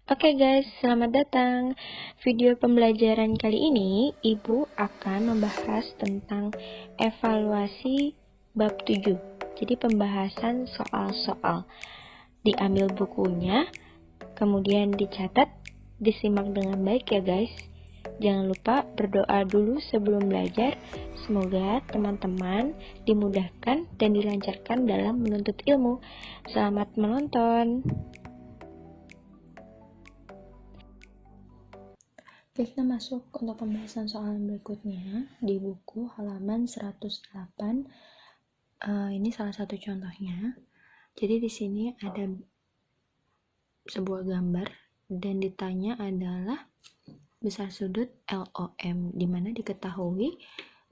Oke guys, selamat datang. Video pembelajaran kali ini, Ibu akan membahas tentang evaluasi bab 7. Jadi pembahasan soal-soal. Diambil bukunya, kemudian dicatat, disimak dengan baik ya guys. Jangan lupa berdoa dulu sebelum belajar. Semoga teman-teman dimudahkan dan dilancarkan dalam menuntut ilmu. Selamat menonton. Oke, kita masuk untuk pembahasan soal berikutnya di buku halaman 108. Ini salah satu contohnya. Jadi di sini ada sebuah gambar dan ditanya adalah besar sudut LOM, di mana diketahui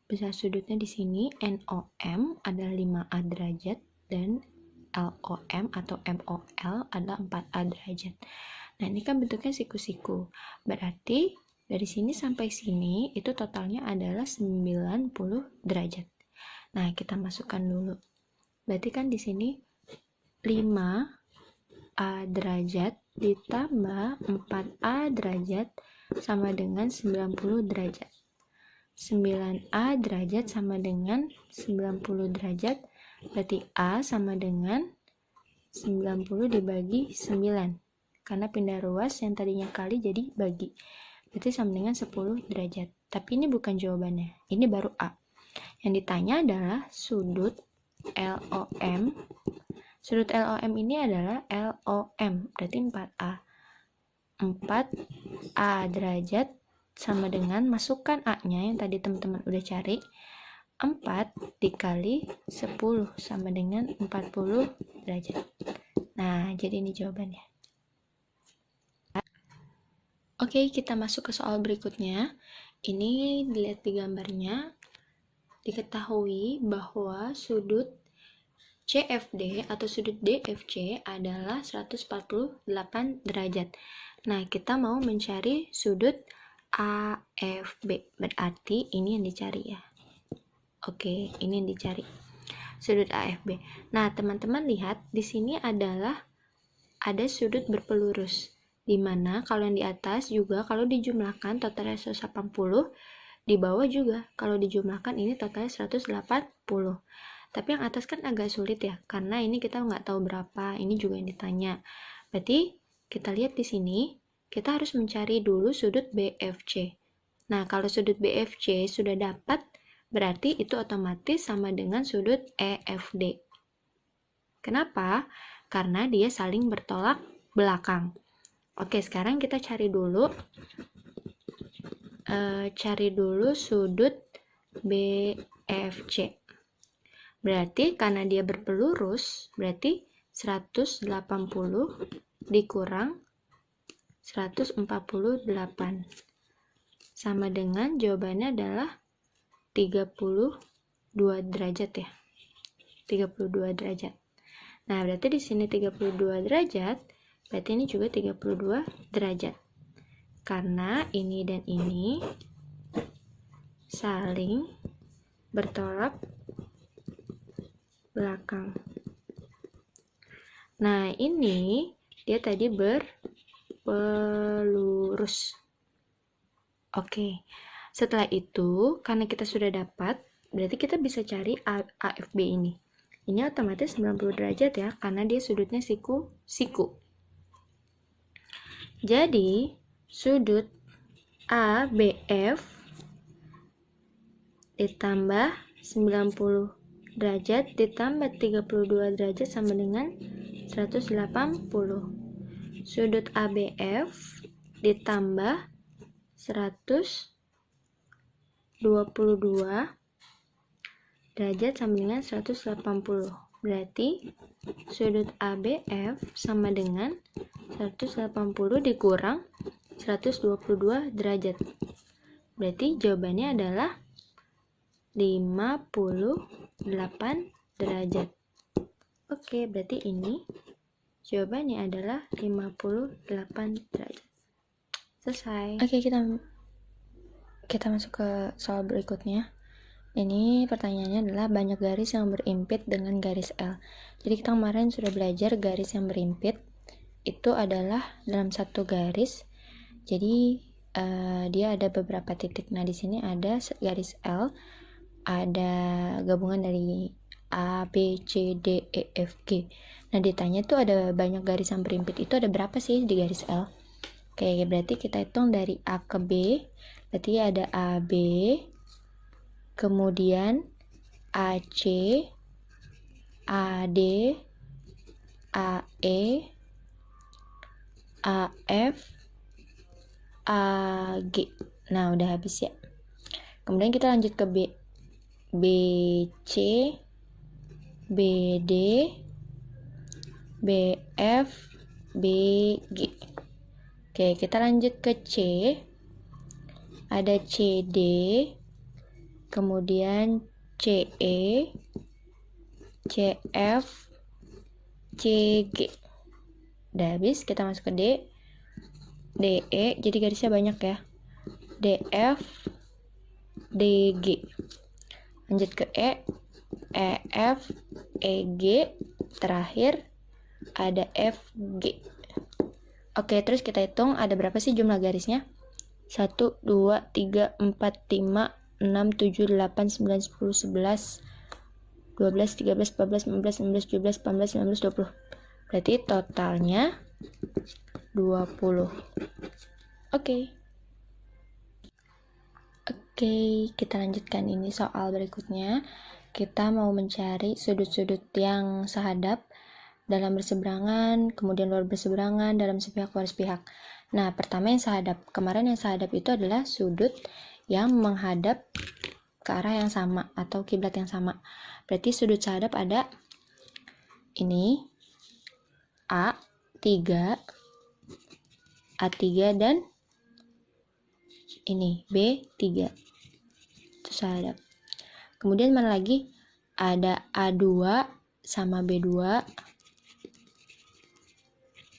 besar sudutnya di sini NOM adalah 5A derajat dan LOM atau MOL adalah 4A derajat. Nah, ini kan bentuknya siku-siku. Berarti dari sini sampai sini itu totalnya adalah 90 derajat. Nah, kita masukkan dulu. Berarti kan di sini 5A derajat ditambah 4A derajat sama dengan 90 derajat. 9A derajat sama dengan 90 derajat. Berarti A sama dengan 90 dibagi 9. Karena pindah ruas yang tadinya kali jadi bagi. Berarti sama dengan 10 derajat. Tapi ini bukan jawabannya. Ini baru A. Yang ditanya adalah sudut LOM. Sudut LOM ini adalah LOM. Berarti 4A. 4A derajat sama dengan, masukkan A-nya yang tadi teman-teman udah cari. 4 dikali 10 sama dengan 40 derajat. Nah, jadi ini jawabannya. Oke, kita masuk ke soal berikutnya. Ini dilihat di gambarnya, diketahui bahwa sudut CFD atau sudut DFC adalah 148 derajat. Nah, kita mau mencari sudut AFB. Berarti ini yang dicari ya. Oke, ini yang dicari. Sudut AFB. Nah, teman-teman lihat di sini adalah ada sudut berpelurus. Dimana kalau yang di atas juga kalau dijumlahkan totalnya 180, di bawah juga kalau dijumlahkan ini totalnya 180. Tapi yang atas kan agak sulit ya, karena ini kita nggak tahu berapa, ini juga yang ditanya. Berarti kita lihat di sini, kita harus mencari dulu sudut BFC. Nah, kalau sudut BFC sudah dapat, berarti itu otomatis sama dengan sudut EFD. Kenapa? Karena dia saling bertolak belakang. Oke, sekarang kita cari dulu sudut BFC. Berarti karena dia berpelurus, berarti 180 dikurang 148 sama dengan jawabannya adalah 32 derajat ya. 32 derajat. Nah, berarti di sini 32 derajat. Berarti ini juga 32 derajat. Karena ini dan ini saling bertolak belakang. Nah, ini dia tadi berpelurus. Oke. Setelah itu, karena kita sudah dapat, berarti kita bisa cari AFB ini. Ini otomatis 90 derajat ya, karena dia sudutnya siku. Jadi, sudut ABF ditambah 90 derajat ditambah 32 derajat sama dengan 180. Sudut ABF ditambah 122 derajat sama dengan 180. Berarti sudut ABF sama dengan 180 dikurang 122 derajat. Berarti jawabannya adalah 58 derajat. Oke, berarti ini jawabannya adalah 58 derajat. Selesai. Oke, kita masuk ke soal berikutnya. Ini pertanyaannya adalah banyak garis yang berimpit dengan garis L. Jadi kita kemarin sudah belajar garis yang berimpit. itu adalah dalam satu garis. Jadi dia ada beberapa titik. Nah, di sini ada garis L, ada gabungan dari A, B, C, D, E, F, G. Nah, ditanya tuh ada banyak garisan berimpit, itu ada berapa sih di garis L? Oke, berarti kita hitung dari A ke B. Berarti ada AB, kemudian AC, AD, AE, AF, AG. Nah, udah habis ya. Kemudian kita lanjut ke B. BC, BD, BF, BG. Oke, kita lanjut ke C. Ada CD, kemudian CE, CF, CG. Udah habis, kita masuk ke D. DE, jadi garisnya banyak ya. DF, DG. Lanjut ke E, EF, EG, terakhir ada FG. Oke, terus kita hitung ada berapa sih jumlah garisnya? 1, 2, 3, 4, 5, 6, 7, 8, 9, 10, 11, 12, 13, 14, 15, 16, 17, 18, 19, 20. Berarti totalnya 20. Oke, kita lanjutkan ini soal berikutnya. Kita mau mencari sudut-sudut yang sehadap, dalam berseberangan, kemudian luar berseberangan, dalam sepihak, luar sepihak. Nah, pertama yang sehadap. Kemarin yang sehadap itu adalah sudut yang menghadap ke arah yang sama atau kiblat yang sama. Berarti sudut sehadap ada ini A3, A3 dan ini B3. Itu sehadap. Kemudian mana lagi? Ada A2 sama B2,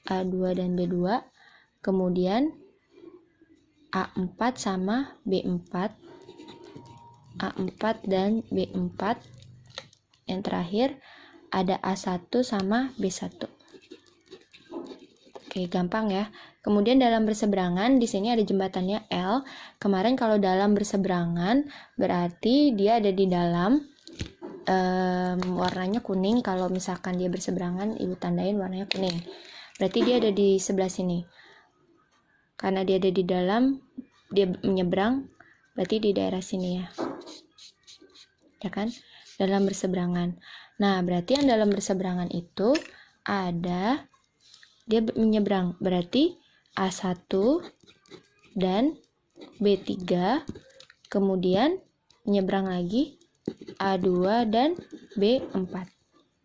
A2 dan B2, kemudian A4 sama B4, A4 dan B4, yang terakhir ada A1 sama B1. Oke, gampang ya. Kemudian dalam berseberangan, di sini ada jembatannya L. Kemarin kalau dalam berseberangan, berarti dia ada di dalam, warnanya kuning. Kalau misalkan dia berseberangan, ibu tandain warnanya kuning. Berarti dia ada di sebelah sini. Karena dia ada di dalam, dia menyeberang, berarti di daerah sini ya. Ya kan? Dalam berseberangan. Nah, berarti yang dalam berseberangan itu ada, dia menyeberang. Berarti A1 dan B3, kemudian menyeberang lagi A2 dan B4.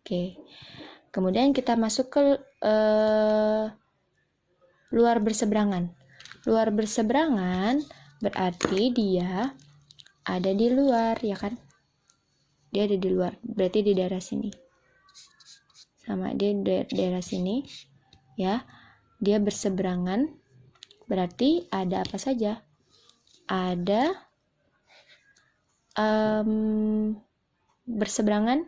Oke. Kemudian kita masuk ke luar berseberangan. Luar berseberangan berarti dia ada di luar, ya kan? Dia ada di luar, berarti di daerah sini. Sama dia di daerah sini, ya. Dia berseberangan, berarti ada apa saja? Ada berseberangan,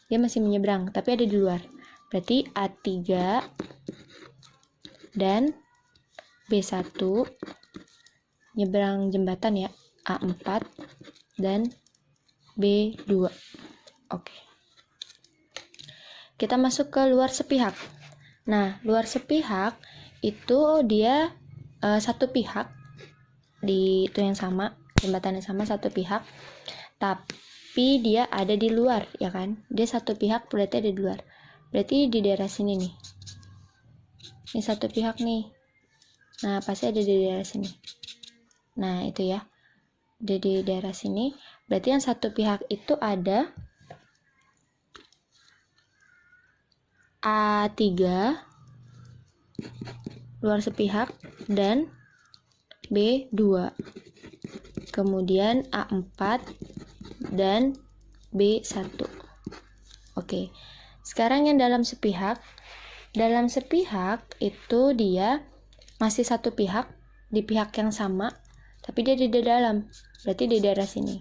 dia masih menyeberang, tapi ada di luar. Berarti A3 dan B1 nyeberang jembatan ya, A4 dan B2. Oke. Kita masuk ke luar sepihak. Nah, luar sepihak itu dia satu pihak, di itu yang sama, jembatan yang sama, satu pihak, tapi dia ada di luar, ya kan? Dia satu pihak berarti ada di luar. Berarti di daerah sini nih. Ini satu pihak nih. Nah, pasti ada di daerah sini. Nah, itu ya. Di daerah sini. Berarti yang satu pihak itu ada A3 luar sepihak dan B2. Kemudian A4 dan B1. Oke. Sekarang yang dalam sepihak. Dalam sepihak itu dia masih satu pihak, di pihak yang sama, tapi dia di dalam. Berarti di daerah sini.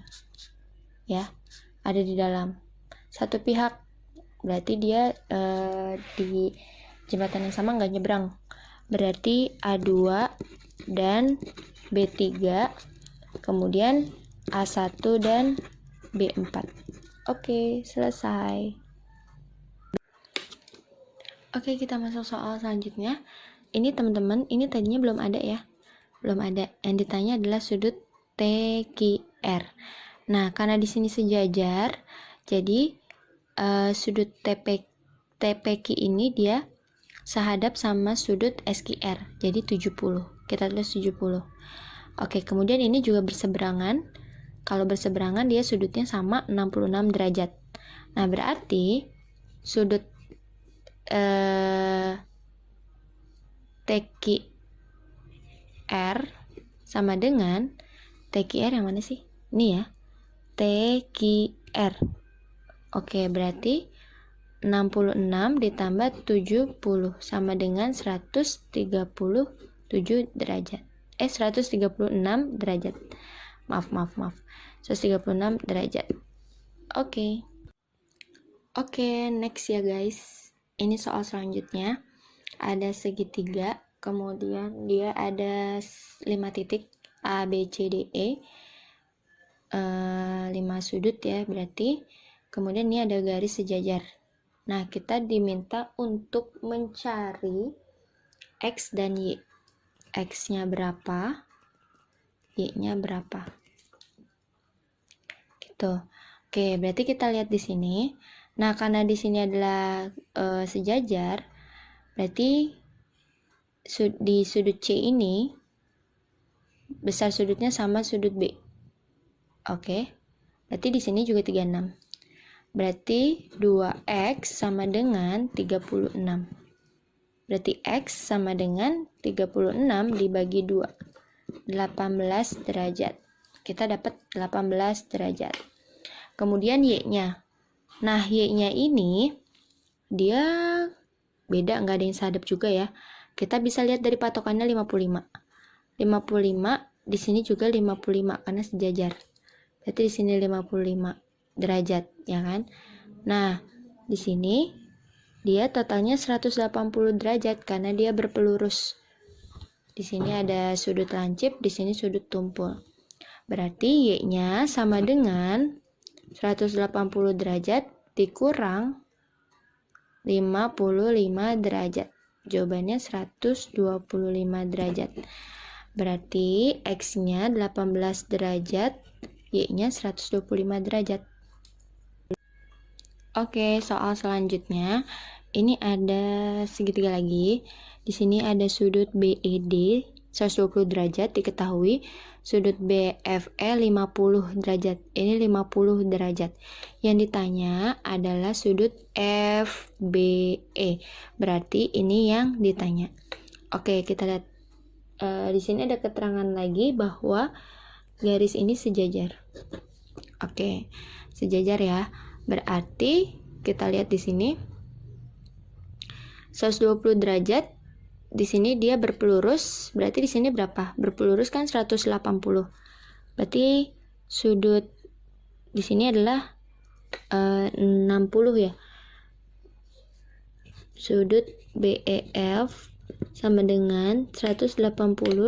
Ya, ada di dalam. Satu pihak, berarti dia di jembatan yang sama nggak nyebrang. Berarti A2 dan B3, kemudian A1 dan B4. Oke, selesai. Oke, kita masuk soal selanjutnya. Ini teman-teman, ini tadinya belum ada ya. Belum ada. Yang ditanya adalah sudut TQR. Nah, karena di sini sejajar, jadi sudut TPQ ini dia sehadap sama sudut SQR. Jadi 70. Kita tulis 70. Oke, kemudian ini juga berseberangan. Kalau berseberangan dia sudutnya sama 66 derajat. Nah, berarti sudut TQR sama dengan TQR yang mana sih? Ini ya. TQR. Oke, berarti 66 ditambah 70 sama dengan 137 derajat. 136 derajat. Maaf. 136 derajat. Oke, next ya guys. Ini soal selanjutnya. Ada segitiga, kemudian dia ada 5 titik A, B, C, D, E. 5 sudut ya berarti. Kemudian ini ada garis sejajar. Nah, kita diminta untuk mencari X dan Y. X-nya berapa, Y-nya berapa. Gitu. Oke, berarti kita lihat di sini. Nah, karena di sini adalah sejajar, berarti di sudut C ini besar sudutnya sama sudut B. Oke. Berarti di sini juga 36. Berarti 2X sama dengan 36. Berarti X sama dengan 36 dibagi 2. 18 derajat. Kita dapat 18 derajat. Kemudian Y-nya. Nah, Y-nya ini dia beda, nggak ada yang sehadap juga ya. Kita bisa lihat dari patokannya 55. 55 di sini juga 55 karena sejajar. Berarti di sini 55 derajat, ya kan? Nah, di sini dia totalnya 180 derajat karena dia berpelurus. Di sini ada sudut lancip, di sini sudut tumpul. Berarti Y-nya sama dengan 180 derajat dikurang 55 derajat. Jawabannya 125 derajat. Berarti X-nya 18 derajat, Y-nya 125 derajat. Oke, soal selanjutnya ini ada segitiga lagi. Di sini ada sudut BED 120 derajat, diketahui sudut BFE 50 derajat. Ini 50 derajat. Yang ditanya adalah sudut FBE. Berarti ini yang ditanya. Oke, kita lihat. Di sini ada keterangan lagi bahwa garis ini sejajar. Oke, sejajar ya. Berarti kita lihat di sini 120 derajat. Di sini dia berpelurus, berarti di sini berapa? Berpelurus kan 180. Berarti sudut di sini adalah 60 ya. Sudut BEF sama dengan 180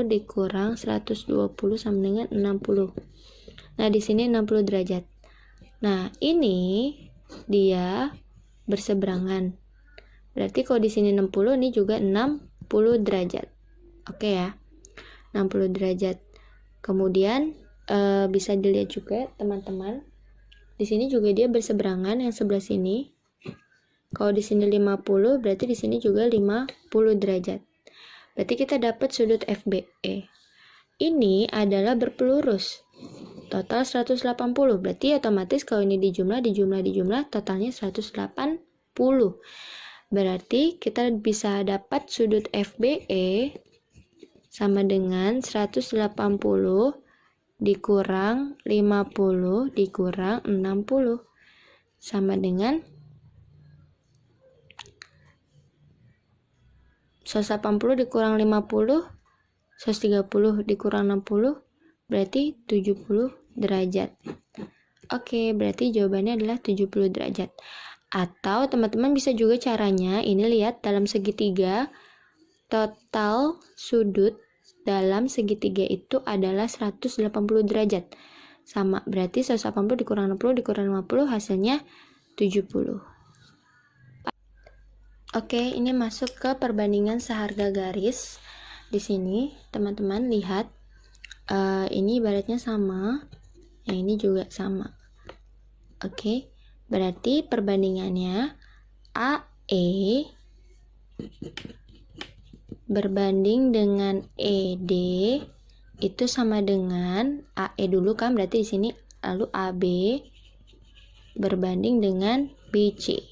dikurang 120 sama dengan 60. Nah, di sini 60 derajat. Nah, ini dia berseberangan. Berarti kalau di sini 60, ini juga 60 derajat. Oke ya. 60 derajat. Kemudian bisa dilihat juga teman-teman. Di sini juga dia berseberangan yang sebelah sini. Kalau di sini 50, berarti di sini juga 50 derajat. Berarti kita dapat sudut FBE. Ini adalah berpelurus. Total 180. Berarti otomatis kalau ini dijumlah totalnya 180. Berarti kita bisa dapat sudut FBE sama dengan 180 dikurang 50 dikurang 60 sama dengan 180 dikurang 50, 130 dikurang 60, berarti 70 derajat. Oke, berarti jawabannya adalah 70 derajat. Atau teman-teman bisa juga caranya, ini lihat dalam segitiga, total sudut dalam segitiga itu adalah 180 derajat. Sama, berarti 180 dikurang 60 dikurang 50 hasilnya 70. Oke, ini masuk ke perbandingan seharga garis. Di sini teman-teman lihat, ini ibaratnya sama, yang ini juga sama. Oke, berarti perbandingannya AE berbanding dengan ED itu sama dengan AE dulu kan, berarti di sini, lalu AB berbanding dengan BC.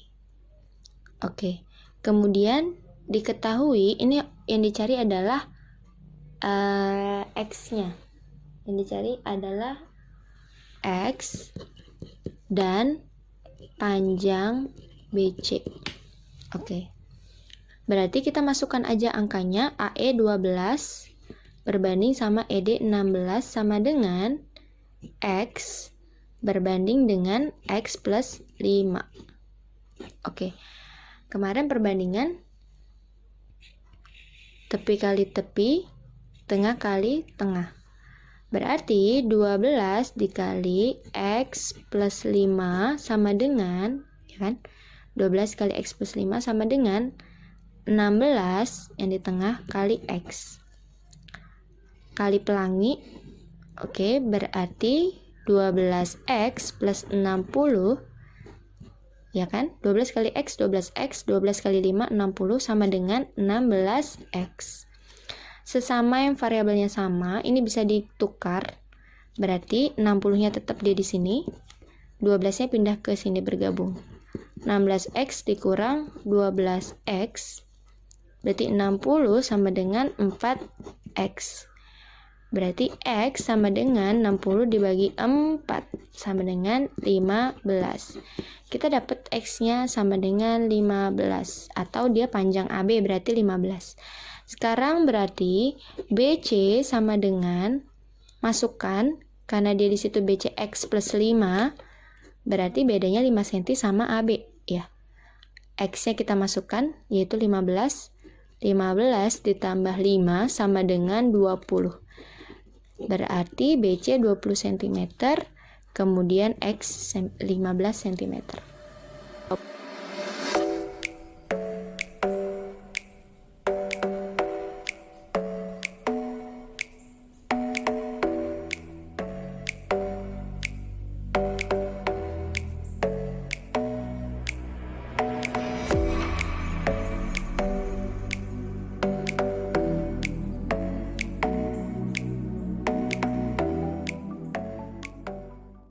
Oke, kemudian diketahui ini yang dicari adalah X-nya. Yang dicari adalah X dan panjang BC. Oke. Berarti kita masukkan aja angkanya, AE 12 berbanding sama ED 16 sama dengan X berbanding dengan X plus 5. Oke. Kemarin perbandingan tepi kali tepi, tengah kali tengah. Berarti 12 dikali X plus 5 sama dengan, ya kan? 12 kali X plus 5 sama dengan 16 yang di tengah kali X. Kali pelangi, oke, berarti 12X plus 60, ya kan? 12 kali X, 12X, 12 kali 5, 60 sama dengan 16X. Sesama yang variabelnya sama, ini bisa ditukar. Berarti 60-nya tetap dia di sini. 12-nya pindah ke sini bergabung. 16X dikurang 12X. Berarti 60 sama dengan 4X. Berarti X sama dengan 60 dibagi 4 sama dengan 15. Kita dapat X-nya sama dengan 15. Atau dia panjang AB berarti 15. Sekarang berarti BC sama dengan, masukkan, karena dia di situ BC X plus 5, berarti bedanya 5 cm sama AB, ya. X-nya kita masukkan, yaitu 15. 15 ditambah 5 sama dengan 20. Berarti BC 20 cm, kemudian X 15 cm.